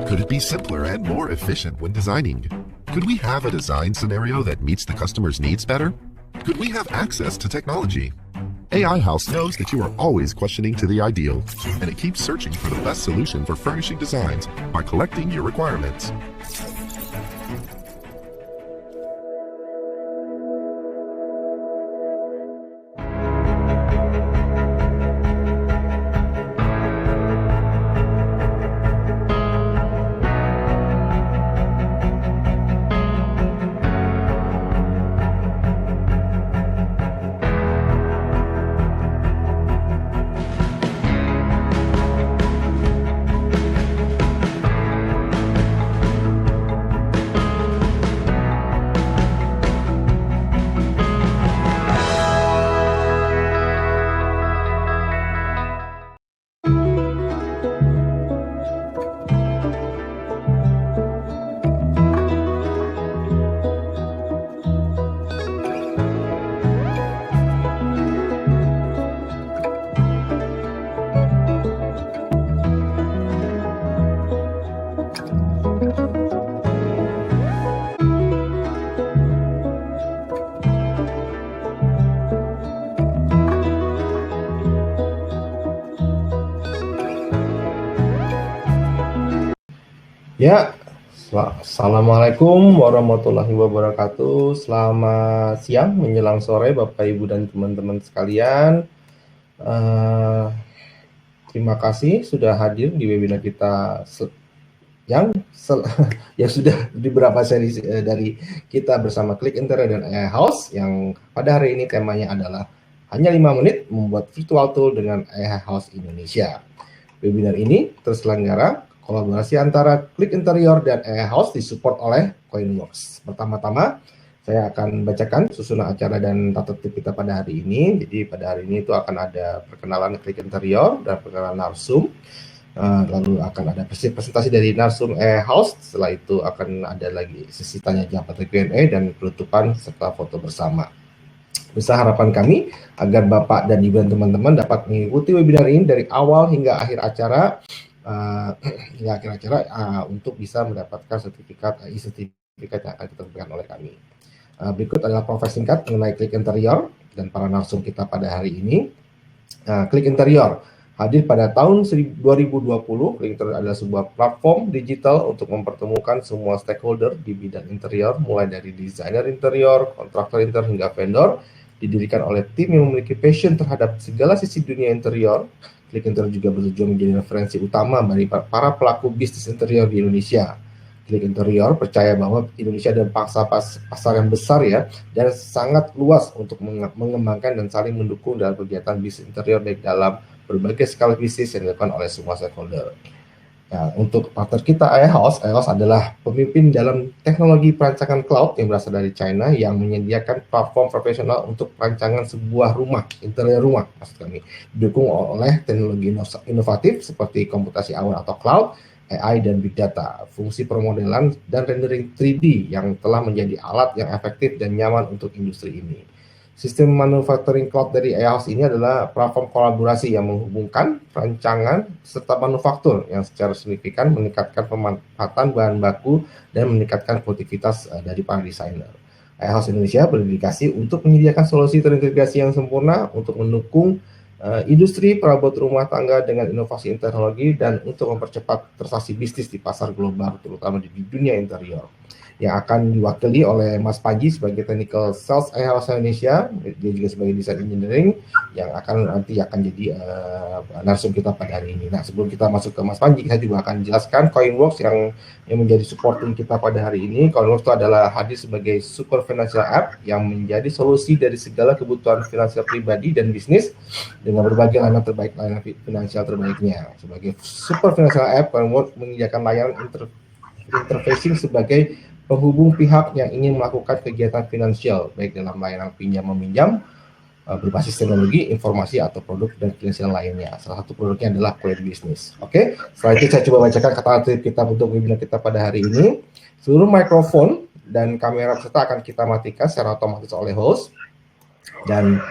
Could it be simpler and more efficient when designing? Could we have a design scenario that meets the customer's needs better? Could we have access to technology? AI House knows that you are always questioning to the ideal, and it keeps searching for the best solution for furnishing designs by collecting your requirements. Ya, Assalamualaikum warahmatullahi wabarakatuh. Selamat siang menjelang sore Bapak Ibu dan teman-teman sekalian. Terima kasih sudah hadir di webinar kita yang sudah di beberapa seri dari kita bersama Klik Interior dan AI House, yang pada hari ini temanya adalah hanya 5 menit membuat virtual tool dengan AI House Indonesia. Webinar ini terselenggara kolaborasi antara Klik Interior dan AI House disupport oleh Coinworks. Pertama-tama, saya akan bacakan susunan acara dan tata tertib kita pada hari ini. Jadi pada hari ini itu akan ada perkenalan Klik Interior dan perkenalan narsum. Lalu akan ada presentasi dari narsum AI House. Setelah itu akan ada lagi sesi tanya jawab atau Q&A dan penutupan serta foto bersama. Besar harapan kami agar Bapak dan Ibu dan teman-teman dapat mengikuti webinar ini dari awal hingga akhir acara. Untuk bisa mendapatkan sertifikat yang akan diterbitkan oleh kami. Berikut adalah profil singkat mengenai Klik Interior dan para narsum kita pada hari ini. Klik Interior hadir pada tahun 2020. Klik Interior adalah sebuah platform digital untuk mempertemukan semua stakeholder di bidang interior, mulai dari desainer interior, kontraktor interior hingga vendor. Didirikan oleh tim yang memiliki passion terhadap segala sisi dunia interior. Klik Interior juga bertujuan menjadi referensi utama bagi para pelaku bisnis interior di Indonesia. Klik Interior percaya bahwa Indonesia adalah pasar yang besar ya, dan sangat luas untuk mengembangkan dan saling mendukung dalam kegiatan bisnis interior baik dalam berbagai skala bisnis yang dilakukan oleh semua stakeholder. Nah, untuk partner kita AI House adalah pemimpin dalam teknologi perancangan cloud yang berasal dari China, yang menyediakan platform profesional untuk perancangan sebuah rumah, interior rumah maksud kami, didukung oleh teknologi inovatif seperti komputasi awan atau cloud, AI dan big data, fungsi permodelan dan rendering 3D yang telah menjadi alat yang efektif dan nyaman untuk industri ini. Sistem manufacturing cloud dari AI House ini adalah platform kolaborasi yang menghubungkan perancangan serta manufaktur yang secara signifikan meningkatkan pemanfaatan bahan baku dan meningkatkan produktivitas dari para desainer. AI House Indonesia berdedikasi untuk menyediakan solusi terintegrasi yang sempurna untuk mendukung industri perabot rumah tangga dengan inovasi teknologi dan untuk mempercepat transaksi bisnis di pasar global, terutama di dunia interior, yang akan diwakili oleh Mas Panji sebagai Technical Sales AI House Indonesia. Dia juga sebagai Design Engineering yang nanti akan jadi narsum kita pada hari ini. Nah, sebelum kita masuk ke Mas Panji, saya juga akan jelaskan Coinworks yang menjadi supporting kita pada hari ini. Coinworks itu adalah hadir sebagai super financial app yang menjadi solusi dari segala kebutuhan finansial pribadi dan bisnis dengan berbagai layanan terbaik, layanan finansial terbaiknya. Sebagai super financial app, Coinworks menyediakan layanan interfacing sebagai penghubung pihak yang ingin melakukan kegiatan finansial, baik dalam layanan pinjam-meminjam, berbasis teknologi, informasi, atau produk dan finansial lainnya. Salah satu produknya adalah Quiet Business. Oke, setelah itu saya coba bacakan kata tip kita untuk webinar kita pada hari ini. Seluruh mikrofon dan kamera peserta akan kita matikan secara otomatis oleh host, dan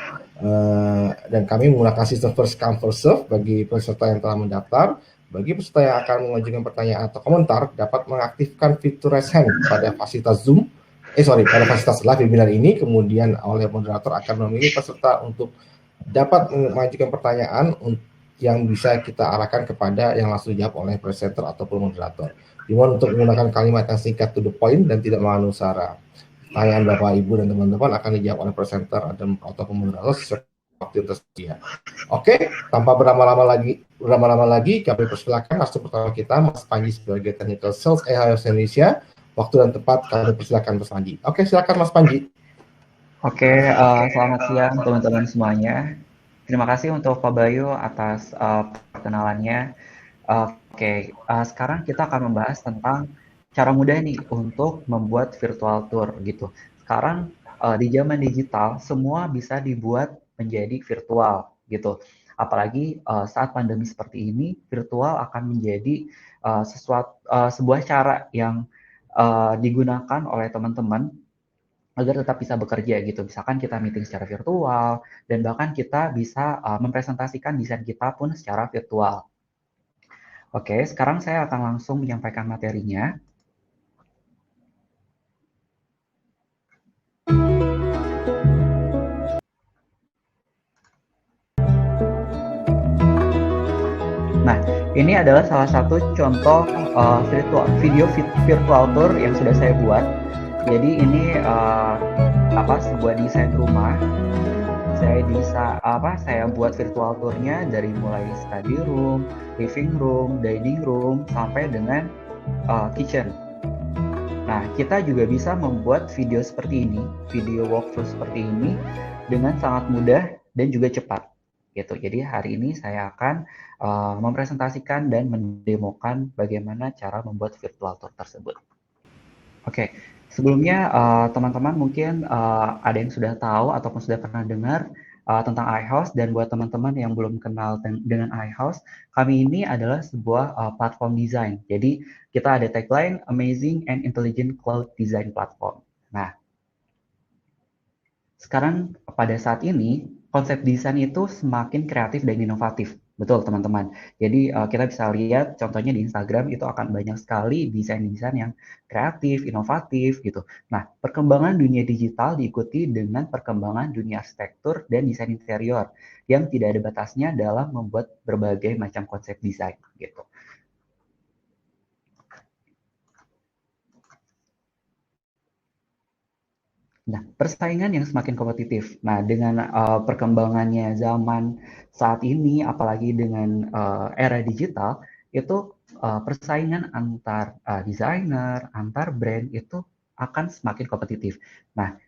kami menggunakan sistem first come first serve bagi peserta yang telah mendaftar. Bagi peserta yang akan mengajukan pertanyaan atau komentar, dapat mengaktifkan fitur raise hand pada fasilitas Zoom, pada fasilitas live webinar ini, kemudian oleh moderator akan memilih peserta untuk dapat mengajukan pertanyaan yang bisa kita arahkan kepada yang langsung dijawab oleh presenter ataupun moderator. Dimohon untuk menggunakan kalimat yang singkat to the point dan tidak mengandung sara. Pertanyaan Bapak, Ibu, dan teman-teman akan dijawab oleh presenter ataupun moderator sesuai waktu yang tersedia. Oke, tanpa berlama-lama lagi, kami persilakan narasumber pertama kita, Mas Panji sebagai Technical Sales AI Indonesia. Waktu dan tempat kami persilakan Mas Panji. Oke, silakan Mas Panji. Oke, selamat siang teman-teman semuanya. Terima kasih untuk Pak Bayu atas perkenalannya. Sekarang kita akan membahas tentang cara mudah nih untuk membuat virtual tour gitu. Sekarang di zaman digital semua bisa dibuat menjadi virtual gitu. Apalagi saat pandemi seperti ini, virtual akan menjadi sebuah cara yang digunakan oleh teman-teman agar tetap bisa bekerja gitu. Misalkan kita meeting secara virtual, dan bahkan kita bisa mempresentasikan desain kita pun secara virtual. Oke, sekarang saya akan langsung menyampaikan materinya. Nah, ini adalah salah satu contoh video virtual tour yang sudah saya buat. Jadi ini sebuah desain rumah. Saya buat virtual tournya dari mulai study room, living room, dining room, sampai dengan kitchen. Nah, kita juga bisa membuat video seperti ini, video walkthrough seperti ini dengan sangat mudah dan juga cepat. Gitu. Jadi hari ini saya akan mempresentasikan dan mendemokan bagaimana cara membuat virtual tour tersebut. Oke, sebelumnya teman-teman mungkin ada yang sudah tahu ataupun sudah pernah dengar tentang iHouse, dan buat teman-teman yang belum kenal dengan iHouse, kami ini adalah sebuah platform desain. Jadi kita ada tagline Amazing and Intelligent Cloud Design Platform. Nah, sekarang pada saat ini konsep desain itu semakin kreatif dan inovatif. Betul teman-teman. Jadi kita bisa lihat contohnya di Instagram itu akan banyak sekali desain-desain yang kreatif, inovatif gitu. Nah, perkembangan dunia digital diikuti dengan perkembangan dunia arsitektur dan desain interior yang tidak ada batasnya dalam membuat berbagai macam konsep desain gitu. Nah, persaingan yang semakin kompetitif. Nah, dengan perkembangannya zaman saat ini, apalagi dengan era digital, itu persaingan antar desainer, antar brand itu akan semakin kompetitif. Nah,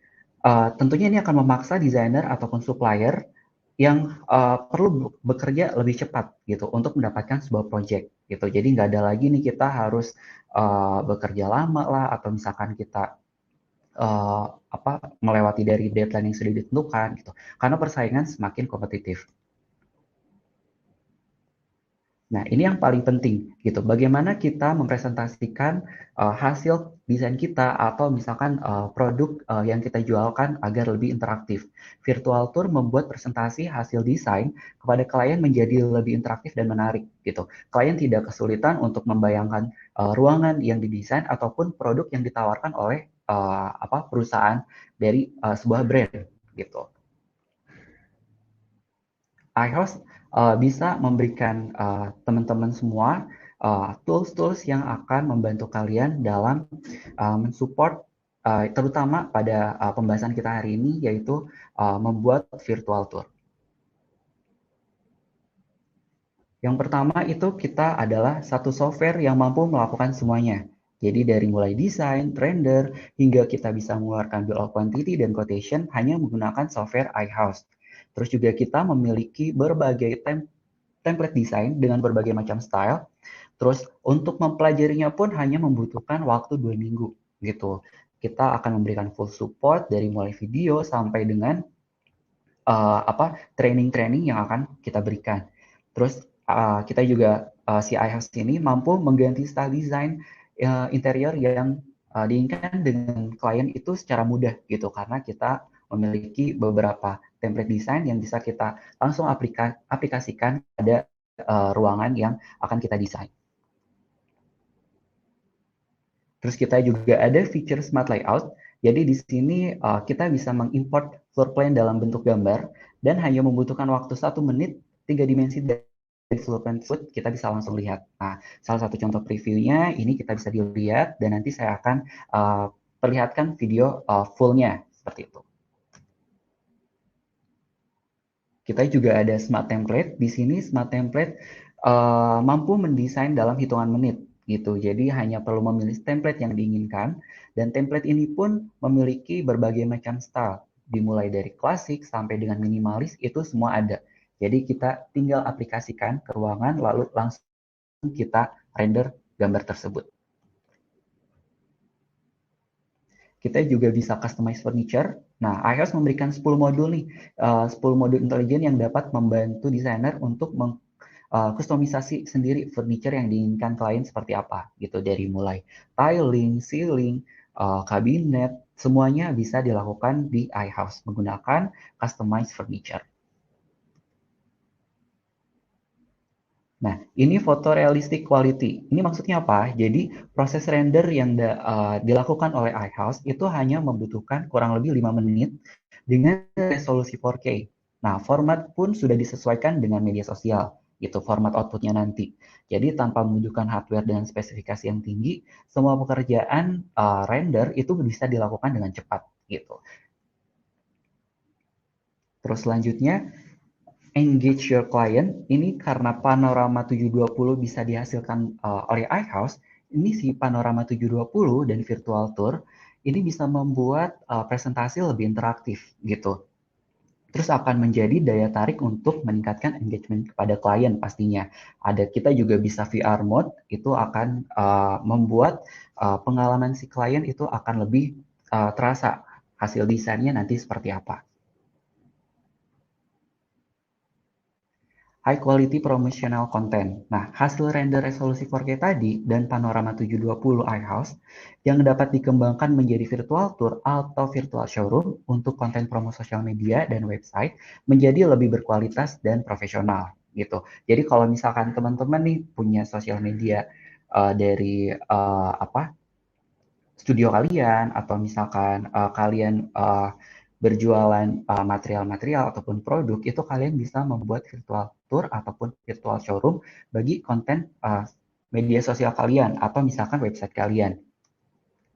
tentunya ini akan memaksa desainer ataupun supplier yang perlu bekerja lebih cepat gitu untuk mendapatkan sebuah project gitu. Jadi nggak ada lagi nih kita harus bekerja lama lah, atau misalkan kita melewati dari deadline yang sudah ditentukan gitu. Karena persaingan semakin kompetitif. Nah, ini yang paling penting gitu. Bagaimana kita mempresentasikan hasil desain kita atau misalkan produk yang kita jualkan agar lebih interaktif. Virtual Tour membuat presentasi hasil desain kepada klien menjadi lebih interaktif dan menarik gitu. Klien tidak kesulitan untuk membayangkan ruangan yang didesain ataupun produk yang ditawarkan oleh perusahaan dari sebuah brand gitu. iHouse bisa memberikan teman-teman semua tools-tools yang akan membantu kalian dalam mensupport terutama pada pembahasan kita hari ini, yaitu membuat virtual tour. Yang pertama itu kita adalah satu software yang mampu melakukan semuanya. Jadi dari mulai desain, render, hingga kita bisa mengeluarkan bill of quantity dan quotation hanya menggunakan software iHouse. Terus juga kita memiliki berbagai template desain dengan berbagai macam style. Terus untuk mempelajarinya pun hanya membutuhkan waktu 2 minggu gitu. Kita akan memberikan full support dari mulai video sampai dengan training-training yang akan kita berikan. Terus kita juga si iHouse ini mampu mengganti style desain interior yang diinginkan dengan klien itu secara mudah gitu, karena kita memiliki beberapa template desain yang bisa kita langsung aplikasikan pada ruangan yang akan kita desain. Terus kita juga ada feature Smart Layout. Jadi di sini kita bisa mengimport floor plan dalam bentuk gambar dan hanya membutuhkan waktu 1 menit 3 dimensi dari floor plan tersebut kita bisa langsung lihat. Nah, salah satu contoh previewnya ini kita bisa dilihat dan nanti saya akan perlihatkan video fullnya seperti itu. Kita juga ada Smart Template. Di sini Smart Template mampu mendesain dalam hitungan menit gitu. Jadi hanya perlu memilih template yang diinginkan dan template ini pun memiliki berbagai macam style. Dimulai dari klasik sampai dengan minimalis itu semua ada. Jadi kita tinggal aplikasikan ke ruangan lalu langsung kita render gambar tersebut. Kita juga bisa customize furniture. Nah, iHouse memberikan 10 modul nih, 10 modul intelijen yang dapat membantu desainer untuk kustomisasi sendiri furniture yang diinginkan klien seperti apa, gitu. Dari mulai tiling, ceiling, kabinet, semuanya bisa dilakukan di iHouse menggunakan customized furniture. Nah, ini foto realistic quality. Ini maksudnya apa? Jadi, proses render yang dilakukan oleh iHouse itu hanya membutuhkan kurang lebih 5 menit dengan resolusi 4K. Nah, format pun sudah disesuaikan dengan media sosial, gitu, format outputnya nanti. Jadi, tanpa membutuhkan hardware dengan spesifikasi yang tinggi, semua pekerjaan render itu bisa dilakukan dengan cepat, gitu. Terus selanjutnya, engage your client, ini karena panorama 720 bisa dihasilkan oleh iHouse, ini si panorama 720 dan virtual tour, ini bisa membuat presentasi lebih interaktif gitu. Terus akan menjadi daya tarik untuk meningkatkan engagement kepada klien pastinya. Kita juga bisa VR mode, itu akan membuat pengalaman si klien itu akan lebih terasa hasil desainnya nanti seperti apa. High quality promotional content. Nah, hasil render resolusi 4K tadi dan panorama 720 iHouse yang dapat dikembangkan menjadi virtual tour atau virtual showroom untuk konten promo sosial media dan website menjadi lebih berkualitas dan profesional gitu. Jadi kalau misalkan teman-teman nih punya sosial media dari studio kalian atau misalkan kalian berjualan material-material ataupun produk, itu kalian bisa membuat virtual tour ataupun virtual showroom bagi konten media sosial kalian atau misalkan website kalian.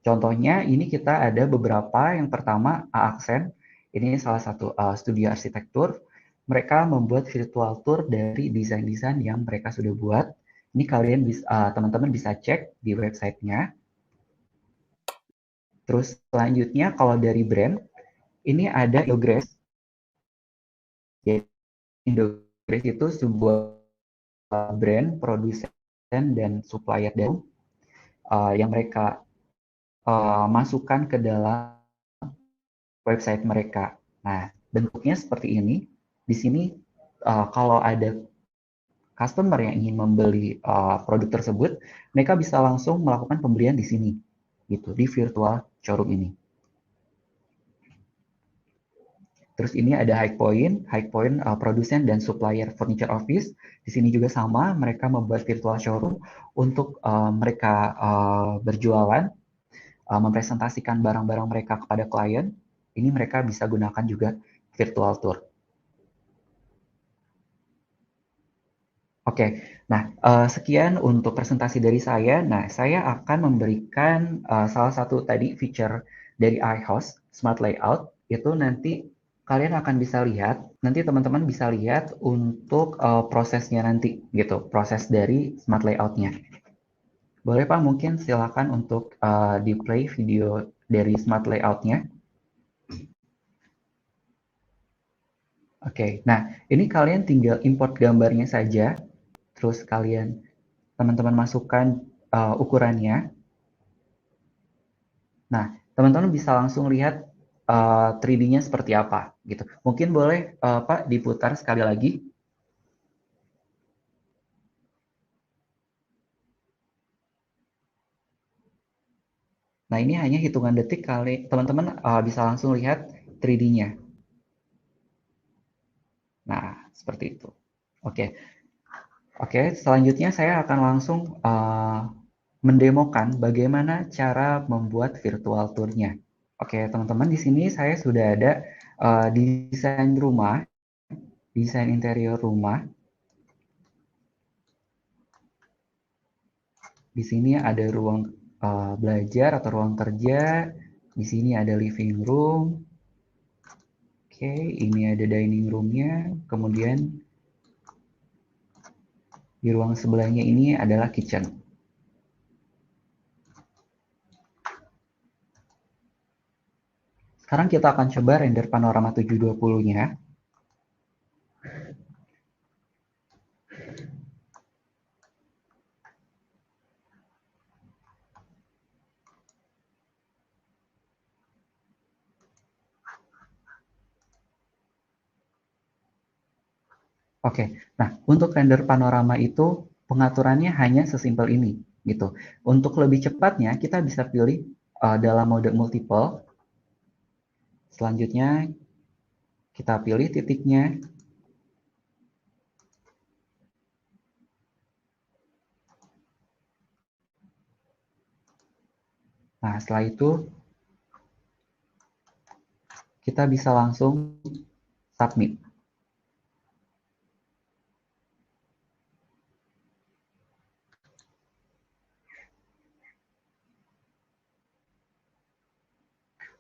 Contohnya ini kita ada beberapa, yang pertama Accent, ini salah satu studio arsitektur, mereka membuat virtual tour dari desain-desain yang mereka sudah buat. Ini kalian bisa, teman-teman bisa cek di websitenya. Terus selanjutnya kalau dari brand, ini ada Indograce. Jadi Indograce itu sebuah brand, produsen, dan supplier daun yang mereka masukkan ke dalam website mereka. Nah, bentuknya seperti ini. Di sini kalau ada customer yang ingin membeli produk tersebut, mereka bisa langsung melakukan pembelian di sini, gitu, di virtual showroom ini. Terus ini ada High Point produsen dan supplier furniture office. Di sini juga sama, mereka membuat virtual showroom untuk mereka berjualan, mempresentasikan barang-barang mereka kepada klien. Ini mereka bisa gunakan juga virtual tour. Oke, nah sekian untuk presentasi dari saya. Nah, saya akan memberikan salah satu tadi feature dari iHouse, Smart Layout, itu nanti kalian akan bisa lihat, nanti teman-teman bisa lihat untuk prosesnya nanti, gitu, proses dari Smart Layout-nya. Boleh Pak, mungkin silakan untuk di-play video dari Smart Layout-nya. Oke, nah ini kalian tinggal import gambarnya saja, terus kalian teman-teman masukkan ukurannya. Nah, teman-teman bisa langsung lihat 3D-nya seperti apa gitu. Mungkin boleh Pak diputar sekali lagi. Nah, ini hanya hitungan detik kali teman-teman bisa langsung lihat 3D-nya. Nah, seperti itu. Oke. Oke, selanjutnya saya akan langsung mendemokan bagaimana cara membuat virtual tour-nya. Oke, teman-teman, di sini saya sudah ada desain rumah, desain interior rumah. Di sini ada ruang belajar atau ruang kerja. Di sini ada living room. Oke, ini ada dining room-nya. Kemudian di ruang sebelahnya ini adalah kitchen. Sekarang kita akan coba render panorama 720-nya. Oke, nah untuk render panorama itu pengaturannya hanya sesimpel ini, gitu. Untuk lebih cepatnya kita bisa pilih dalam mode multiple. Selanjutnya kita pilih titiknya. Nah setelah itu kita bisa langsung submit.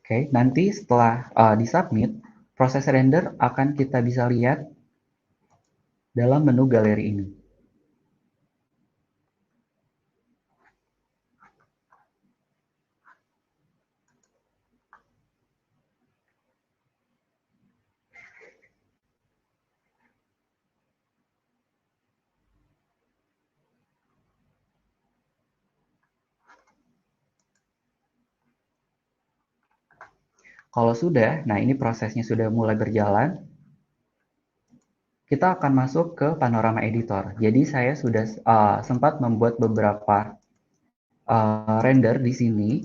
Oke, nanti setelah disubmit, proses render akan kita bisa lihat dalam menu galeri ini. Kalau sudah, nah ini prosesnya sudah mulai berjalan, kita akan masuk ke panorama editor. Jadi saya sudah sempat membuat beberapa render di sini.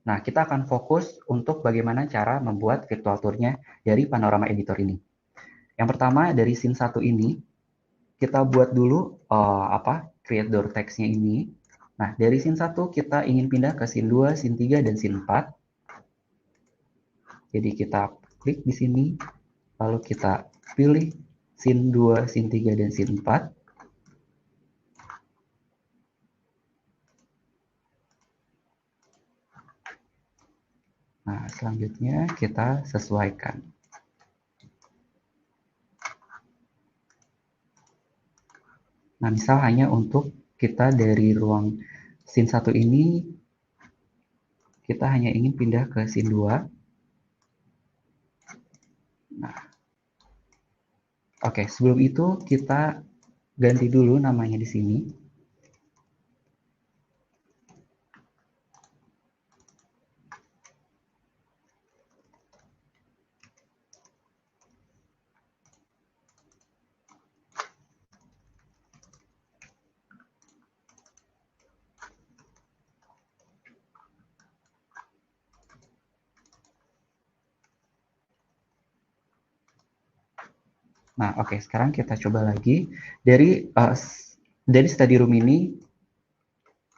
Nah, kita akan fokus untuk bagaimana cara membuat virtual tour-nya dari panorama editor ini. Yang pertama dari scene 1 ini, kita buat dulu create door text-nya ini. Nah, dari scene 1 kita ingin pindah ke scene 2, scene 3, dan scene 4. Jadi kita klik di sini, lalu kita pilih scene 2, scene 3, dan scene 4. Nah, selanjutnya kita sesuaikan. Nah, misal hanya untuk kita dari ruang scene 1 ini, kita hanya ingin pindah ke scene 2. Nah, oke, sebelum itu kita ganti dulu namanya di sini. Nah, oke, sekarang kita coba lagi. Dari study room ini,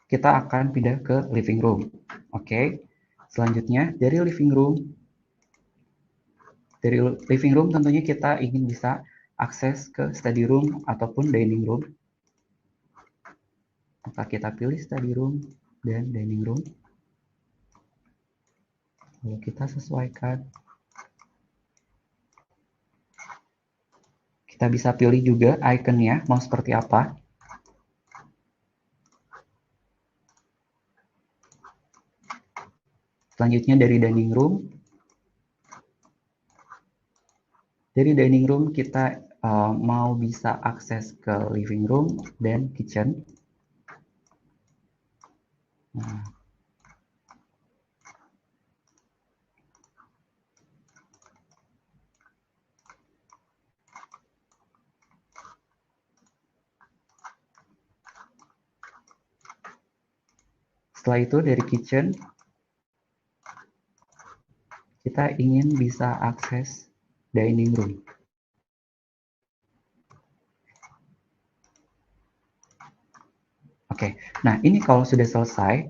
kita akan pindah ke living room. Oke, selanjutnya dari living room tentunya kita ingin bisa akses ke study room ataupun dining room. Maka kita pilih study room dan dining room. Lalu kita sesuaikan. Kita bisa pilih juga ikonnya mau seperti apa. Selanjutnya dari dining room. Dari dining room kita mau bisa akses ke living room dan kitchen. Nah, setelah itu dari kitchen, kita ingin bisa akses dining room. Oke, nah ini kalau sudah selesai,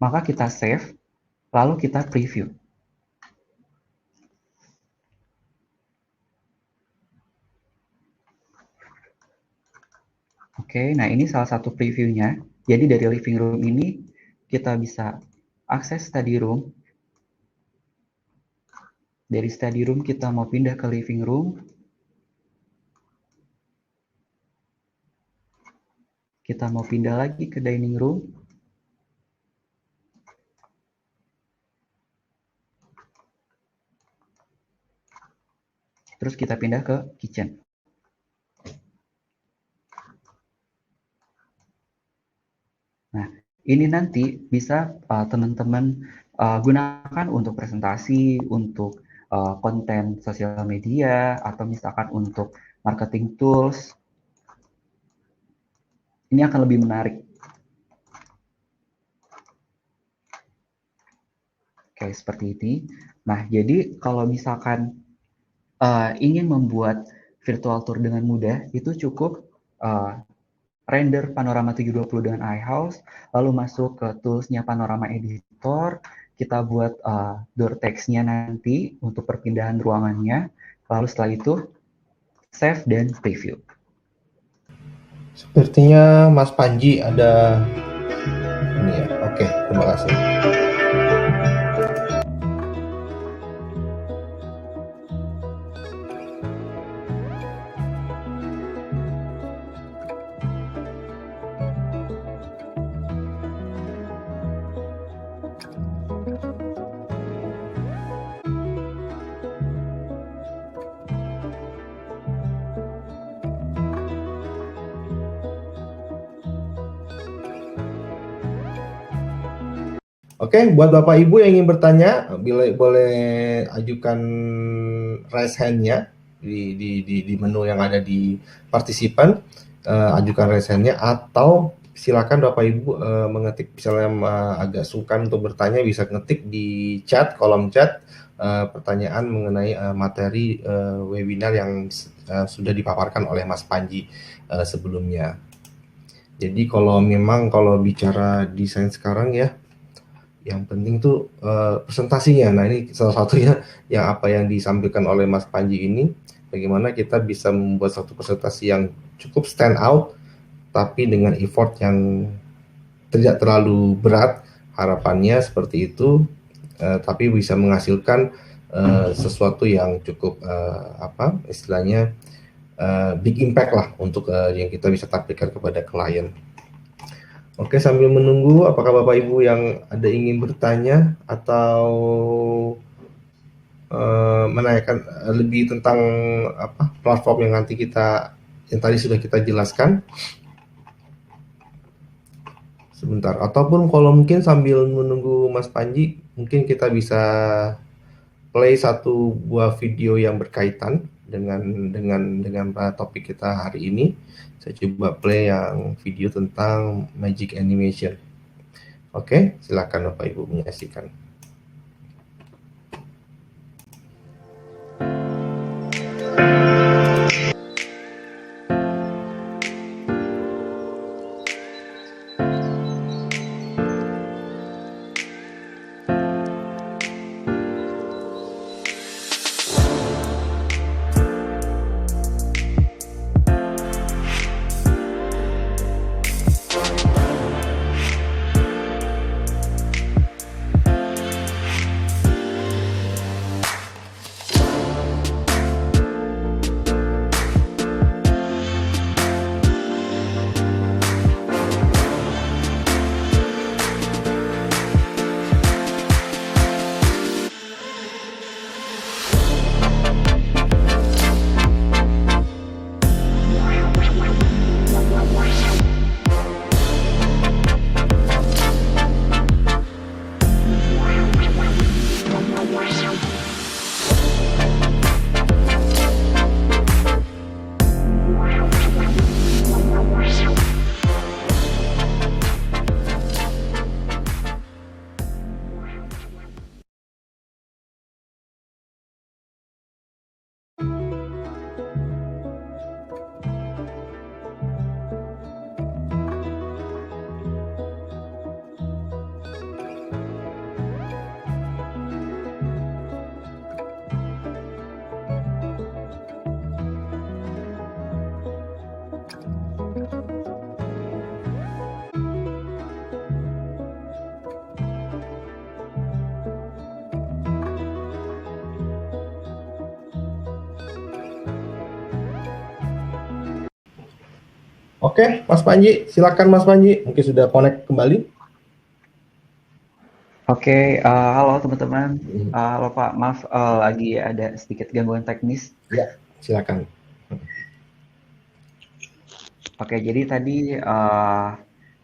maka kita save, lalu kita preview. Oke, nah ini salah satu previewnya. Jadi dari living room ini kita bisa akses study room. Dari study room kita mau pindah ke living room. Kita mau pindah lagi ke dining room. Terus kita pindah ke kitchen. Nah, ini nanti bisa teman-teman gunakan untuk presentasi, untuk konten sosial media, atau misalkan untuk marketing tools. Ini akan lebih menarik. Oke, seperti ini. Nah, jadi kalau misalkan ingin membuat virtual tour dengan mudah, itu cukup render Panorama 720 dengan iHouse, lalu masuk ke toolsnya Panorama Editor, kita buat door text-nya nanti untuk perpindahan ruangannya, lalu setelah itu save dan preview. Sepertinya Mas Panji ada ini ya. Oke, terima kasih. Oke, buat Bapak Ibu yang ingin bertanya, boleh ajukan raise hand-nya di menu yang ada di partisipan, ajukan raise hand-nya, atau silakan Bapak Ibu mengetik, misalnya agak sungkan untuk bertanya, bisa ngetik di chat, kolom chat, pertanyaan mengenai materi webinar yang sudah dipaparkan oleh Mas Panji sebelumnya. Jadi kalau bicara desain sekarang ya, yang penting tuh presentasinya. Nah, ini salah satunya yang disampaikan oleh Mas Panji ini, bagaimana kita bisa membuat satu presentasi yang cukup stand out, tapi dengan effort yang tidak terlalu berat, harapannya seperti itu, tapi bisa menghasilkan sesuatu yang cukup istilahnya big impact lah untuk yang kita bisa tampilkan kepada klien. Oke, sambil menunggu, apakah Bapak Ibu yang ada ingin bertanya atau menanyakan lebih tentang platform yang tadi sudah kita jelaskan? Sebentar, ataupun kalau mungkin sambil menunggu Mas Panji, mungkin kita bisa play satu buah video yang berkaitan dengan topik kita hari ini. Saya coba play yang video tentang Magic Animation. Oke, silakan Bapak Ibu menyaksikan. Oke, Mas Panji, silakan Mas Panji. Mungkin sudah connect kembali. Oke, halo teman-teman. Halo Pak, maaf lagi ada sedikit gangguan teknis. Ya, silakan. Oke, jadi tadi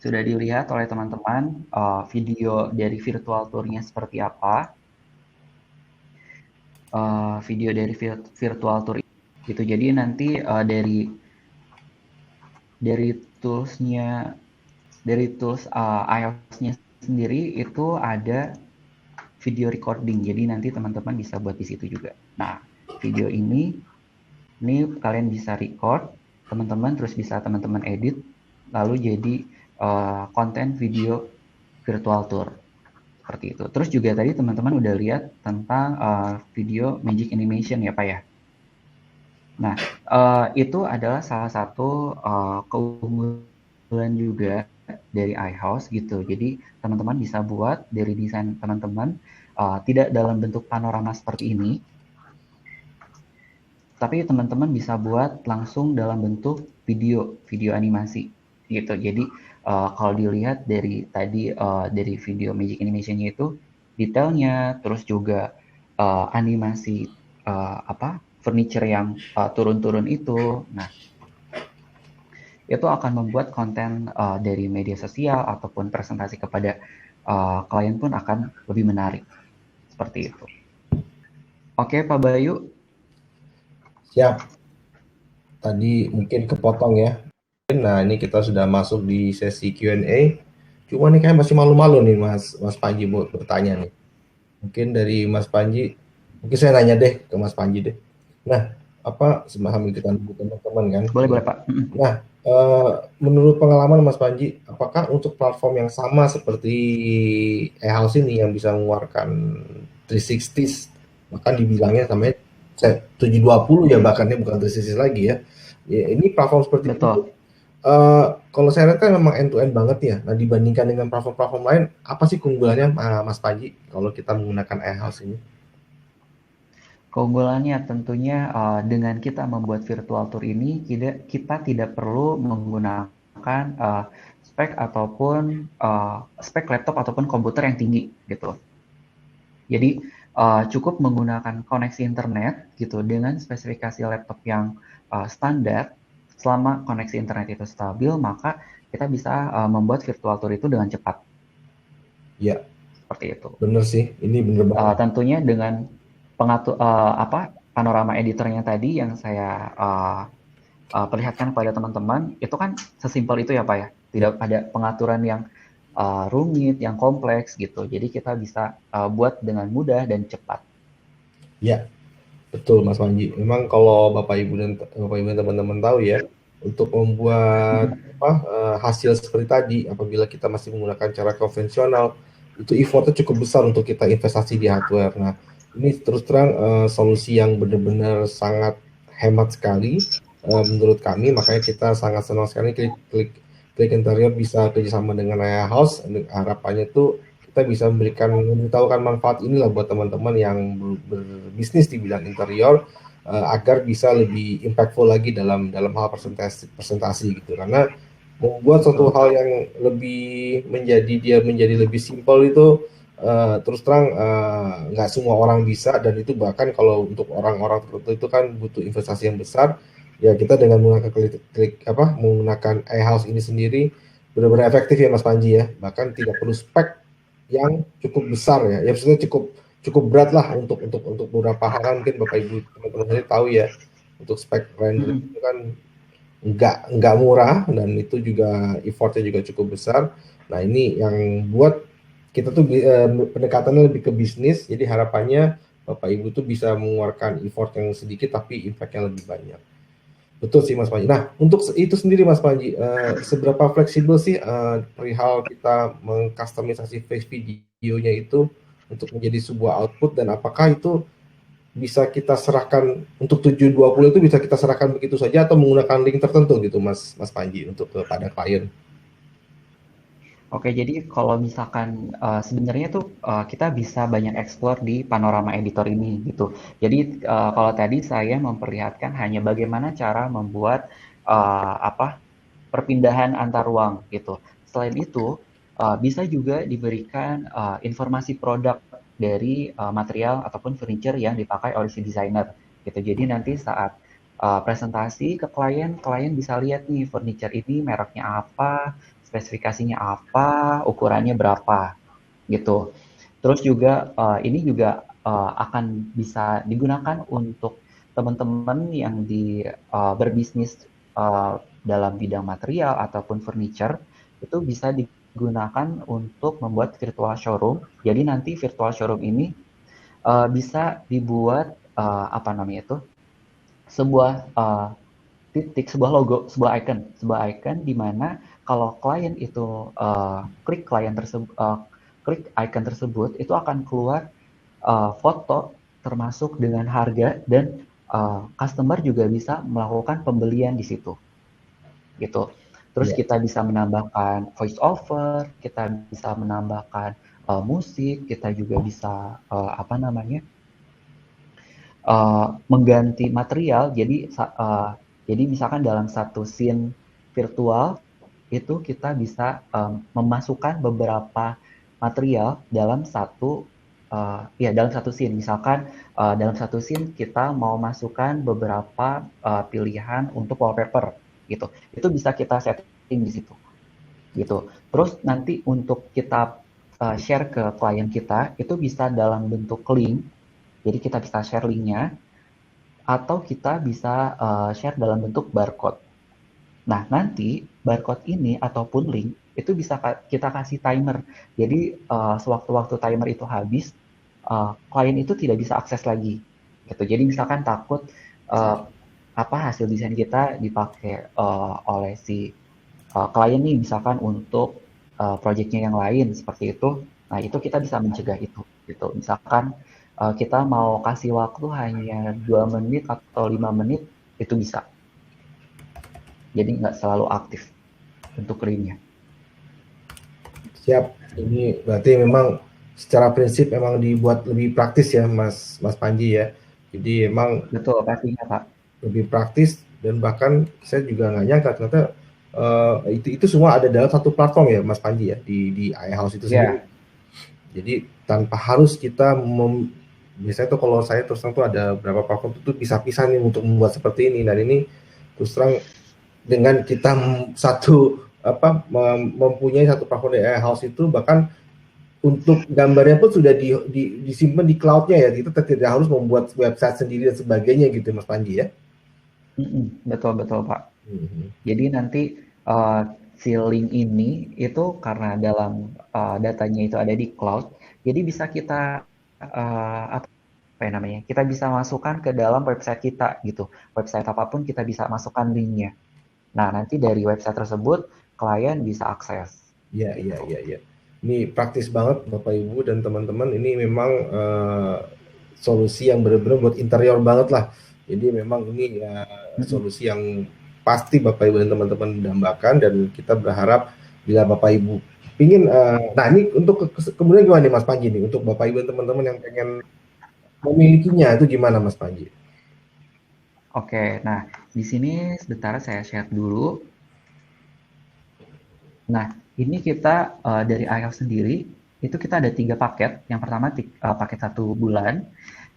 sudah dilihat oleh teman-teman video dari virtual tour-nya seperti apa. Video dari virtual tour gitu. Jadi nanti dari tools-nya, dari tools iOS-nya sendiri itu ada video recording. Jadi nanti teman-teman bisa buat di situ juga. Nah, video ini kalian bisa record, teman-teman terus bisa teman-teman edit, lalu jadi konten video virtual tour seperti itu. Terus juga tadi teman-teman udah lihat tentang video magic animation ya Pak ya. Nah, itu adalah salah satu keunggulan juga dari iHouse gitu. Jadi teman-teman bisa buat dari desain teman-teman tidak dalam bentuk panorama seperti ini, tapi teman-teman bisa buat langsung dalam bentuk video animasi gitu. Jadi kalau dilihat dari tadi dari video magic animation-nya itu detailnya, terus juga animasi furniture yang turun-turun itu. Nah, itu akan membuat konten dari media sosial ataupun presentasi kepada klien pun akan lebih menarik. Seperti itu. Oke, Pak Bayu. Siap. Tadi mungkin kepotong ya. Nah, ini kita sudah masuk di sesi Q&A. Cuma nih kayak masih malu-malu nih Mas Panji buat bertanya nih. Mungkin dari Mas Panji, mungkin saya nanya deh ke Mas Panji deh. Nah, sambil kita nunggu teman-teman kan? Boleh Pak. Nah, menurut pengalaman Mas Panji, apakah untuk platform yang sama seperti eHouse ini yang bisa mengeluarkan 360, bahkan dibilangnya sampai 720 ya, bahkannya bukan 360 lagi ya. Ya, ini platform seperti itu. Kalau saya lihat kan memang end to end banget ya. Nah, dibandingkan dengan platform-platform lain, apa sih keunggulannya Mas Panji kalau kita menggunakan eHouse ini? Keunggulannya tentunya dengan kita membuat virtual tour ini kita tidak perlu menggunakan spek ataupun spek laptop ataupun komputer yang tinggi gitu. Jadi cukup menggunakan koneksi internet gitu dengan spesifikasi laptop yang standar. Selama koneksi internet itu stabil, maka kita bisa membuat virtual tour itu dengan cepat. Ya, seperti itu. Bener sih, ini bener banget. Tentunya dengan pengatur panorama editornya tadi yang saya perlihatkan kepada teman-teman, itu kan sesimpel itu ya Pak ya. Tidak ada pengaturan yang rumit, yang kompleks gitu. Jadi kita bisa buat dengan mudah dan cepat. Ya, betul Mas Panji. Memang kalau Bapak Ibu dan teman-teman tahu ya, untuk membuat hasil seperti tadi, apabila kita masih menggunakan cara konvensional, itu effortnya cukup besar untuk kita investasi di hardware. Nah, ini terus terang solusi yang benar-benar sangat hemat sekali menurut kami. Makanya kita sangat senang sekali Klik Interior bisa kerjasama dengan eHouse. Harapannya itu kita bisa memberitahukan manfaat inilah buat teman-teman yang berbisnis di bidang interior agar bisa lebih impactful lagi dalam hal presentasi gitu. Karena membuat suatu hal yang lebih menjadi lebih simpel itu terus terang nggak semua orang bisa, dan itu bahkan kalau untuk orang-orang tertentu itu kan butuh investasi yang besar. Ya kita dengan menggunakan eHouse ini sendiri benar-benar efektif ya Mas Panji ya. Bahkan tidak perlu spek yang cukup besar ya. Ya maksudnya cukup berat lah untuk beberapa hal. Mungkin Bapak Ibu teman-teman tahu ya, untuk spek render itu kan nggak murah, dan itu juga effortnya juga cukup besar. Nah, ini yang buat kita tuh pendekatannya lebih ke bisnis. Jadi harapannya Bapak Ibu tuh bisa mengeluarkan effort yang sedikit tapi impact-nya lebih banyak. Betul sih Mas Panji. Nah, untuk itu sendiri Mas Panji, seberapa fleksibel sih perihal kita mengkustomisasi face videonya itu untuk menjadi sebuah output, dan apakah itu bisa kita serahkan untuk 720 itu bisa kita serahkan begitu saja atau menggunakan link tertentu gitu Mas Panji untuk kepada klien? Oke, jadi kalau misalkan sebenarnya tuh kita bisa banyak explore di panorama editor ini gitu. Jadi kalau tadi saya memperlihatkan hanya bagaimana cara membuat perpindahan antar ruang gitu. Selain itu, bisa juga diberikan informasi produk dari material ataupun furniture yang dipakai oleh si desainer gitu. Jadi nanti saat presentasi ke klien, klien bisa lihat nih furniture ini mereknya apa, spesifikasinya apa, ukurannya berapa gitu. Terus juga ini juga akan bisa digunakan untuk teman-teman yang berbisnis dalam bidang material ataupun furniture, itu bisa digunakan untuk membuat virtual showroom. Jadi nanti virtual showroom ini bisa dibuat apa namanya itu, sebuah titik, sebuah logo, sebuah icon di mana kalau klien itu klik icon tersebut, itu akan keluar foto termasuk dengan harga, dan customer juga bisa melakukan pembelian di situ gitu. Terus kita bisa menambahkan voice over, kita bisa menambahkan musik, kita juga bisa mengganti material. Jadi misalkan dalam satu scene virtual itu kita bisa memasukkan beberapa material dalam satu scene. Misalkan dalam satu scene kita mau masukkan beberapa pilihan untuk wallpaper gitu. Itu bisa kita setting di situ. Gitu. Terus nanti untuk kita share ke klien kita, itu bisa dalam bentuk link. Jadi kita bisa share linknya, atau kita bisa share dalam bentuk barcode. Nah, nanti barcode ini ataupun link itu bisa kita kasih timer. Jadi sewaktu-waktu timer itu habis, klien itu tidak bisa akses lagi. Gitu. Jadi misalkan takut hasil desain kita dipakai oleh si klien nih, misalkan untuk proyeknya yang lain seperti itu. Nah, itu kita bisa mencegah itu. Gitu. Misalkan kita mau kasih waktu hanya 2 menit atau 5 menit, itu bisa. Jadi nggak selalu aktif untuk linknya. Siap. Ini berarti memang secara prinsip memang dibuat lebih praktis ya, Mas Panji ya. Jadi emang betul, pastinya Pak. Lebih praktis, dan bahkan saya juga nggak nyangka ternyata itu semua ada dalam satu platform ya, Mas Panji ya, di iHouse itu sendiri. Jadi tanpa harus kita biasanya tuh kalau saya terus terang tuh ada beberapa platform itu pisah-pisah nih untuk membuat seperti ini, dan ini terus terang dengan kita mempunyai satu platform di iHouse itu, bahkan untuk gambarnya pun sudah disimpan di cloud-nya ya, kita tidak harus membuat website sendiri dan sebagainya gitu, Mas Panji ya. Betul Pak. Jadi nanti si link ini itu karena dalam datanya itu ada di cloud, jadi bisa kita kita bisa masukkan ke dalam website kita gitu. Website apapun kita bisa masukkan linknya. Nah, nanti dari website tersebut klien bisa akses. Iya. Ini praktis banget Bapak Ibu dan teman-teman. Ini memang solusi yang benar-benar buat interior banget lah. Jadi memang ini solusi yang pasti Bapak Ibu dan teman-teman dambakan, dan kita berharap bila Bapak Ibu pingin, nah ini untuk kemudian gimana nih Mas Panji nih, untuk Bapak Ibu dan teman-teman yang pengen memilikinya itu gimana Mas Panji? Oke, nah di sini sebentar saya share dulu. Nah, ini kita dari iHouse sendiri itu kita ada 3 paket. Yang pertama paket 1 bulan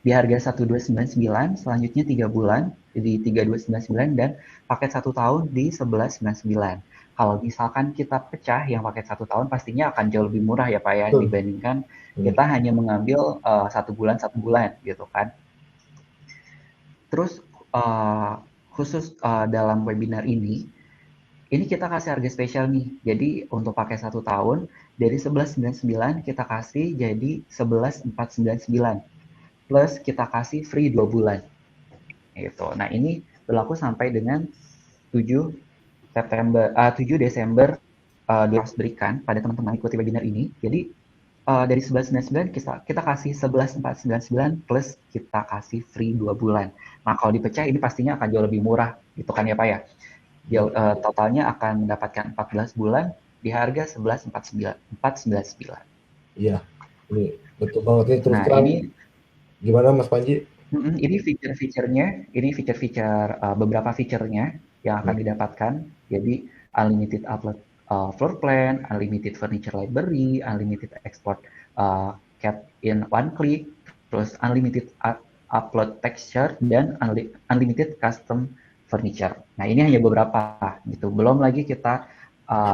di harga 1.299, selanjutnya 3 bulan di 3.299, dan paket 1 tahun di 11.99. Kalau misalkan kita pecah yang paket 1 tahun, pastinya akan jauh lebih murah ya Pak ya, dibandingkan kita hanya mengambil 1 bulan gitu kan. Terus khusus dalam webinar ini kita kasih harga spesial nih. Jadi untuk pakai 1 tahun dari 11.99 kita kasih jadi 11.499. Plus kita kasih free 2 bulan. Gitu. Nah, ini berlaku sampai dengan 7 Desember harus berikan pada teman-teman ikuti webinar ini. Jadi dari 11.99 kita kasih 11.499 plus kita kasih free 2 bulan. Nah, kalau dipecah ini pastinya akan jauh lebih murah, gitu kan ya Pak ya. Totalnya akan mendapatkan 14 bulan di harga 11.499. Iya, ini betul banget ini terus. Nah, ini gimana Mas Panji? Ini fitur-fiturnya, beberapa fiturnya yang akan didapatkan. Jadi unlimited upload floor plan, unlimited furniture library, unlimited export CAD in one click, terus unlimited upload texture, dan unlimited custom furniture. Nah, ini hanya beberapa gitu. Belum lagi kita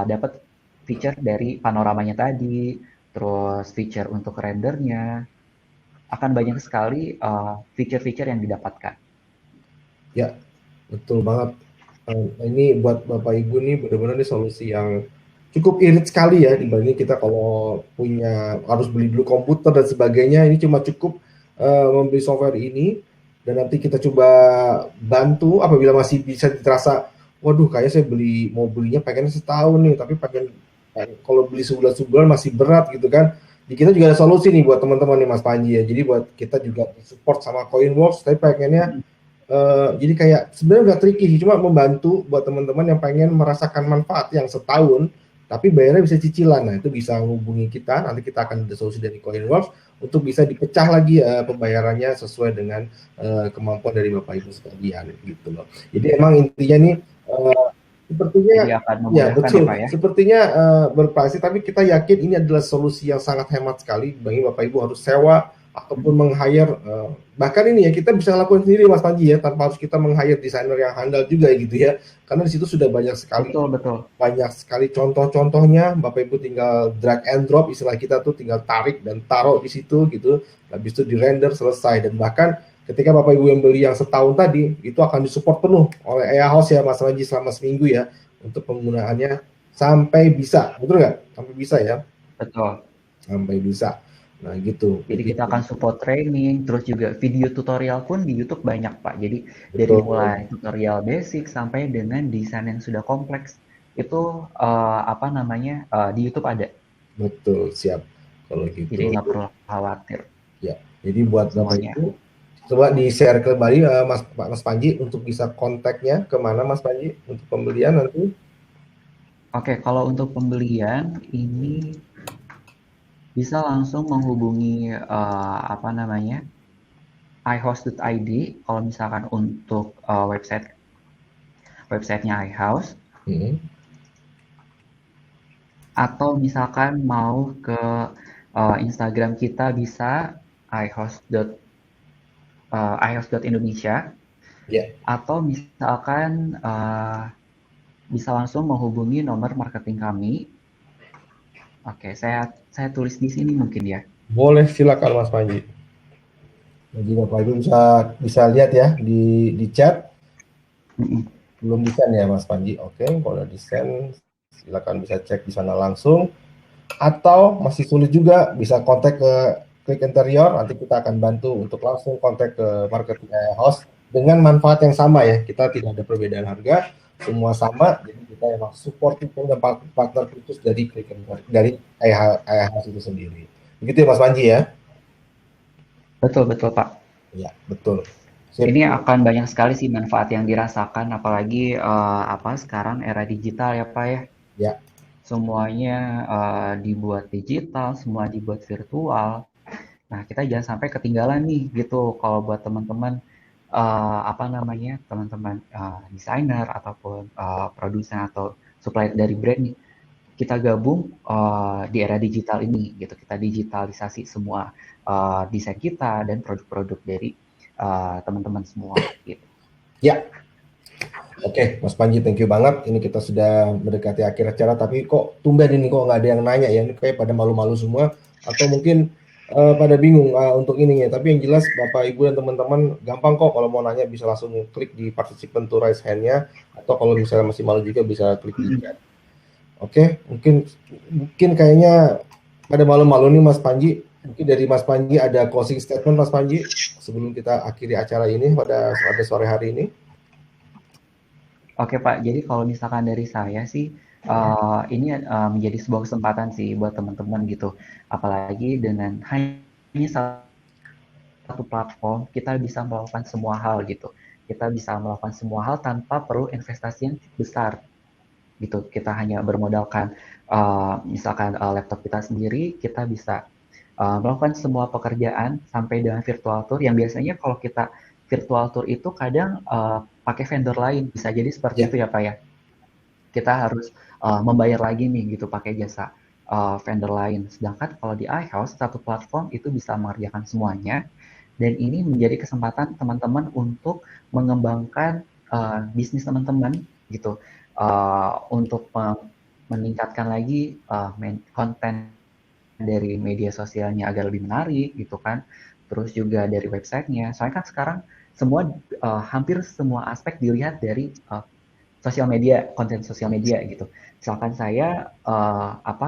dapat feature dari panoramanya tadi, terus feature untuk rendernya. Akan banyak sekali feature-feature yang didapatkan. Ya, betul banget. Ini buat Bapak Ibu nih benar-benar nih solusi yang cukup irit sekali ya dibanding kita kalau punya harus beli dulu komputer dan sebagainya. Ini cuma cukup membeli software ini dan nanti kita coba bantu apabila masih bisa terasa, waduh kayak saya mau belinya pengen setahun nih, tapi pengen kalau beli sebulan masih berat gitu kan. Di kita juga ada solusi nih buat teman-teman nih Mas Panji ya. Jadi buat kita juga support sama Coinworks, tapi pengennya jadi kayak sebenarnya udah tricky sih, cuma membantu buat teman-teman yang pengen merasakan manfaat yang setahun, tapi bayarnya bisa cicilan. Nah itu bisa menghubungi kita, nanti kita akan ada solusi dari Coinworks untuk bisa dipecah lagi pembayarannya sesuai dengan kemampuan dari Bapak Ibu sekalian gitu loh. Jadi emang intinya nih sepertinya ya betul, ya, Pak, ya? Sepertinya berpricing, tapi kita yakin ini adalah solusi yang sangat hemat sekali bagi Bapak Ibu harus sewa ataupun meng-hire, bahkan ini ya kita bisa lakukan sendiri Mas Panji ya, tanpa harus kita meng-hire desainer yang handal juga gitu ya, karena di situ sudah banyak sekali banyak sekali contoh-contohnya. Bapak Ibu tinggal drag and drop, istilah kita tuh tinggal tarik dan taruh di situ gitu, habis itu di render selesai. Dan bahkan ketika Bapak Ibu yang beli yang setahun tadi itu akan disupport penuh oleh AI House ya Mas Panji selama seminggu ya untuk penggunaannya sampai bisa, betul nggak? Sampai bisa ya? Betul. Sampai bisa. Nah gitu. Jadi kita akan support training, terus juga video tutorial pun di YouTube banyak Pak. Jadi dari mulai tutorial basic sampai dengan desain yang sudah kompleks itu di YouTube ada. Betul, siap. Kalau gitu. Jadi nggak perlu khawatir. Ya, jadi buat Bapak Ibu, coba di-share kembali Mas Panji untuk bisa kontaknya kemana Mas Panji untuk pembelian nanti? Oke, kalau untuk pembelian ini bisa langsung menghubungi ihouse.id kalau misalkan untuk websitenya ihouse, atau misalkan mau ke Instagram kita bisa ihouse.indonesia, atau misalkan bisa langsung menghubungi nomor marketing kami. Oke, saya tulis di sini mungkin ya. Boleh, silakan Mas Panji. Jadi Bapak Ibu bisa lihat ya di chat. Belum desain ya Mas Panji. Oke, kalau desain silakan bisa cek di sana langsung. Atau masih sulit juga bisa kontak ke Klik Interior, nanti kita akan bantu untuk langsung kontak ke marketing host dengan manfaat yang sama ya. Kita tidak ada perbedaan harga, semua sama. Jadi kita emang support dan partner khusus dari IHS itu sendiri. Begitu ya Mas Panji ya? Betul Pak. Ya betul. Ini akan banyak sekali sih manfaat yang dirasakan, apalagi sekarang era digital ya Pak ya. Ya. Semuanya dibuat digital, semua dibuat virtual. Nah kita jangan sampai ketinggalan nih gitu. Kalau buat teman-teman teman-teman desainer ataupun produsen atau supplier dari brand nih, kita gabung di era digital ini gitu. Kita digitalisasi semua desain kita dan produk-produk dari teman-teman semua gitu. Ya. Oke, Mas Panji, thank you banget. Ini kita sudah mendekati akhir acara, tapi kok tumben ini kok nggak ada yang nanya ya? Ini kayak pada malu-malu semua, atau mungkin pada bingung untuk ininya. Tapi yang jelas Bapak Ibu dan teman-teman gampang kok kalau mau nanya, bisa langsung klik di participant to raise hand-nya, atau kalau misalnya masih malu juga bisa klik di chat. Oke, mungkin kayaknya pada malu-malu nih Mas Panji. Mungkin dari Mas Panji ada closing statement Mas Panji sebelum kita akhiri acara ini pada sore hari ini. Oke Pak, jadi kalau misalkan dari saya sih ini menjadi sebuah kesempatan sih buat teman-teman gitu. Apalagi dengan hanya satu platform kita bisa melakukan semua hal gitu. Kita bisa melakukan semua hal tanpa perlu investasi yang besar gitu. Kita hanya bermodalkan misalkan laptop kita sendiri, kita bisa melakukan semua pekerjaan sampai dengan virtual tour yang biasanya kalau kita virtual tour itu kadang pakai vendor lain, bisa jadi seperti itu ya Pak ya. kita harus membayar lagi nih gitu pakai jasa vendor lain. Sedangkan kalau di iHouse, satu platform itu bisa mengerjakan semuanya, dan ini menjadi kesempatan teman-teman untuk mengembangkan bisnis teman-teman gitu, untuk meningkatkan lagi konten dari media sosialnya agar lebih menarik gitu kan, terus juga dari websitenya. Soalnya kan sekarang semua hampir semua aspek dilihat dari sosial media, konten sosial media gitu. Misalkan saya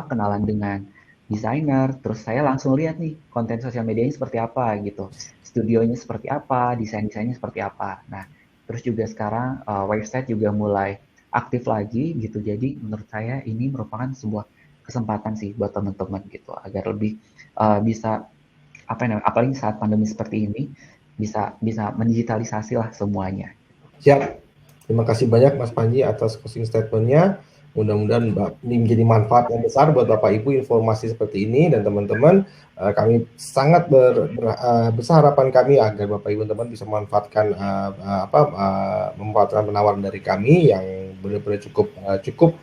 kenalan dengan desainer, terus saya langsung lihat nih konten sosial medianya seperti apa gitu, studionya seperti apa, desainnya seperti apa. Nah, terus juga sekarang website juga mulai aktif lagi gitu. Jadi menurut saya ini merupakan sebuah kesempatan sih buat teman-teman gitu agar lebih bisa apalagi saat pandemi seperti ini bisa mendigitalisasi lah semuanya. Siap. Terima kasih banyak Mas Panji atas closing statement-nya. Mudah-mudahan ini menjadi manfaat yang besar buat Bapak Ibu informasi seperti ini, dan teman-teman, kami sangat besar harapan kami agar Bapak Ibu teman-teman bisa memanfaatkan memanfaatkan penawaran dari kami yang benar-benar cukup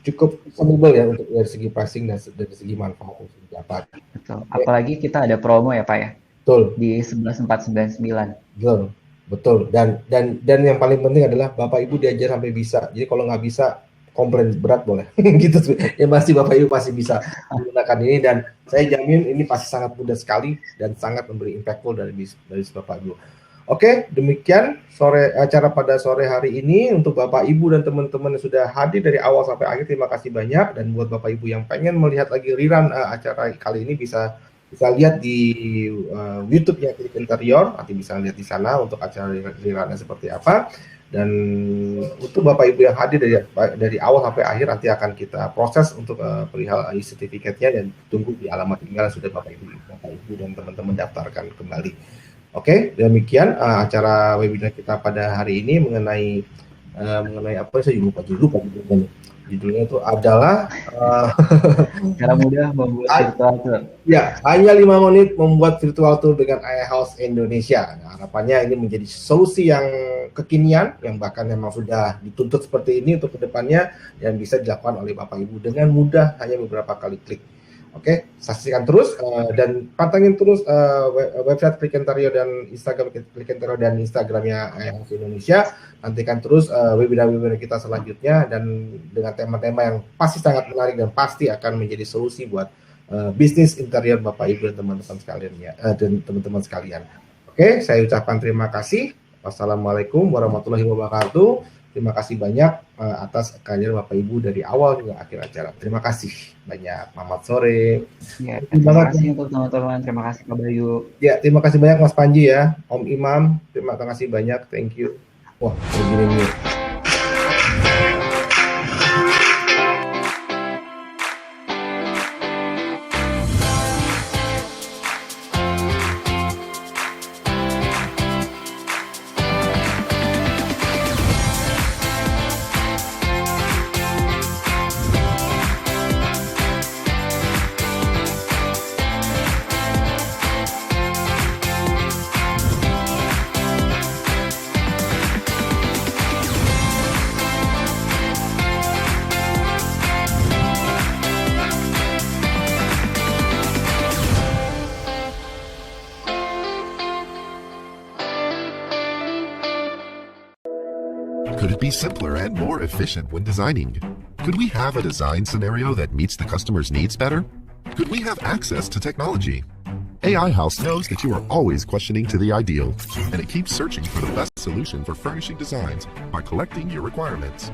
reasonable ya untuk dari segi pricing dan dari segi manfaat yang sudah dapat. Betul. Apalagi kita ada promo ya Pak ya. Betul. Di 11.499. Betul. Dan yang paling penting adalah Bapak Ibu diajar sampai bisa. Jadi kalau nggak bisa komplain berat boleh. Gitu. Ya pasti Bapak Ibu pasti bisa menggunakan ini, dan saya jamin ini pasti sangat mudah sekali dan sangat memberi impactful dari Bapak Ibu. Oke, demikian acara pada sore hari ini. Untuk Bapak Ibu dan teman-teman yang sudah hadir dari awal sampai akhir, terima kasih banyak. Dan buat Bapak Ibu yang pengen melihat lagi rerun acara kali ini, bisa lihat di YouTube-nya Klik Interior, nanti bisa lihat di sana untuk acara rerunnya seperti apa. Dan untuk Bapak Ibu yang hadir dari awal sampai akhir, nanti akan kita proses untuk perihal e-sertifikatnya, dan tunggu di alamat email yang sudah Bapak Ibu dan teman-teman daftarkan kembali. Oke, demikian acara webinar kita pada hari ini mengenai apa, saya juga lupa judulnya itu adalah cara mudah membuat virtual tour. Ya, hanya 5 menit membuat virtual tour dengan iHouse Indonesia. Nah, harapannya ini menjadi solusi yang kekinian, yang bahkan memang sudah dituntut seperti ini untuk kedepannya, yang bisa dilakukan oleh Bapak Ibu dengan mudah, hanya beberapa kali klik. Oke, saksikan terus dan pantengin terus website Klik Interior dan Instagram Klik Interior dan Instagramnya iHouse Indonesia. Nantikan terus webinar-webinar kita selanjutnya, dan dengan tema-tema yang pasti sangat menarik dan pasti akan menjadi solusi buat bisnis interior Bapak Ibu dan teman-teman sekalian ya, dan teman-teman sekalian. Oke, saya ucapkan terima kasih. Wassalamualaikum warahmatullahi wabarakatuh. Terima kasih banyak atas kehadiran Bapak Ibu dari awal hingga akhir acara. Terima kasih banyak. Selamat sore. Ya, terima kasih untuk teman-teman. Terima kasih Pak Bayu. Ya, terima kasih banyak Mas Panji ya. Om Imam, terima kasih banyak. Thank you. Wah, begini nih. Could it be simpler and more efficient when designing? Could we have a design scenario that meets the customer's needs better? Could we have access to technology? AI House knows that you are always questioning to the ideal, and it keeps searching for the best solution for furnishing designs by collecting your requirements.